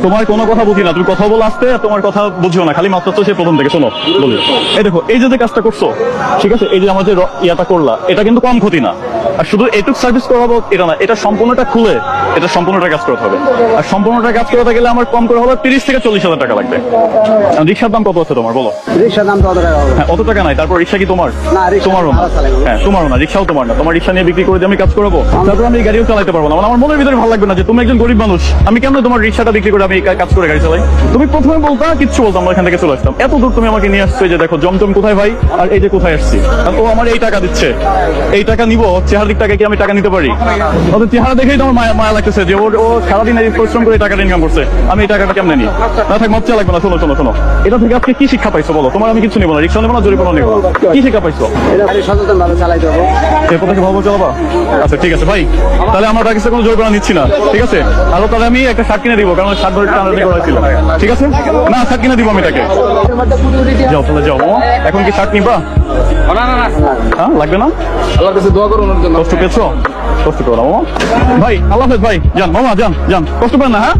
তোমার কোনো কথা বুঝি না, তুমি কথা বলে আসতে, তোমার কথা বুঝিও না, খালি মাত্র সে প্রথম থেকে শোনো বলি। এই দেখো, এই যে কাজটা করছো, ঠিক আছে, এই যে আমাদের ইয়াটা করলা, এটা কিন্তু কম ক্ষতি না। আর শুধু এটুক সার্ভিস করাবো এটা না, এটা সম্পূর্ণটা খুলে এটা সম্পূর্ণটা কাজ করতে হবে। আর সম্পূর্ণটা কাজ করতে গেলে আমার কম করে হবে 30 থেকে 40,000 টাকা লাগবে। রিক্সার দাম কত আছে তোমার বলো? রিক্সার দাম তো অত টাকা হবে। হ্যাঁ, অত টাকা নাই। তারপর রিক্সা কি তোমার? না, রিক্সা তোমারও না। ভাড়া চালাই। হ্যাঁ, তোমারও না, রিক্সাও তোমার না। তোমার রিক্সা নিয়ে বিক্রি করে দিয়ে আমি কাজ করবো, তারপর আমি এই গাড়িও চালাতে পারবো না। মানে আমার মনের ভিতরে ভালো লাগবে না যে তুমি একজন গরিব মানুষ, আমি কেন তোমার রিক্সাটা বিক্রি করে আমি এই কাজ করে গাড়ি চালাই। তুমি প্রথমে বলতা, কিচ্ছু বলতাম না, এখান থেকে চলে আসতাম। এত দূর তুমি আমাকে নিয়ে আসছো, এই যে দেখো জমজম কোথায় ভাই, আর এই যে কোথায় আসছি। আর ও আমার এই টাকা দিচ্ছে, এই টাকা নিবো, চেহারার টাকা কি আমি টাকা নিতে পারি? ওদের চেহারা দেখেই তোমার মায়া মায়া লাগতেছে যে ও সারাদিন এই পরিশ্রম করে এই টাকাটা ইনকাম করছে, আমি এই টাকাটা কেমনে নিই? না থাক, মজ্জা লাগবে না। শোনো শোনো শোনো, এটা থেকে আজকে কি শিক্ষা পাইছো বলো? তোমার আমি কিছু নেবো না, রিক্সা নেবো না, জরিমানা নেবো না। কি শিক্ষা পাইছো? এটা গাড়ি সচেতন ভাবে চালাইতে হবে। এরপর থেকে ভালো চালাবা? আচ্ছা ঠিক আছে ভাই, তাহলে আমরা কাছে কোনো জরিমানা নিচ্ছি না, ঠিক আছে? আরো তাহলে আমি একটা শার্ট কিনে দিব, কারণ শার্ট ধরে টানাটানি করা ছিল, ঠিক আছে? না, শার্ট কিনে দিব আমি তাকে। যাও তাহলে যাও। এখন কি শার্ট নিবা? না না না, হ্যাঁ, লাগবে না? আল্লাহর কাছে দোয়া করুন ওর জন্য। কষ্ট পেয়েছো? কষ্ট করো না মামা। ভাই আল্লাহ হাফেজ ভাই, যান মামা, যান যান, কষ্ট পেন না। হ্যাঁ।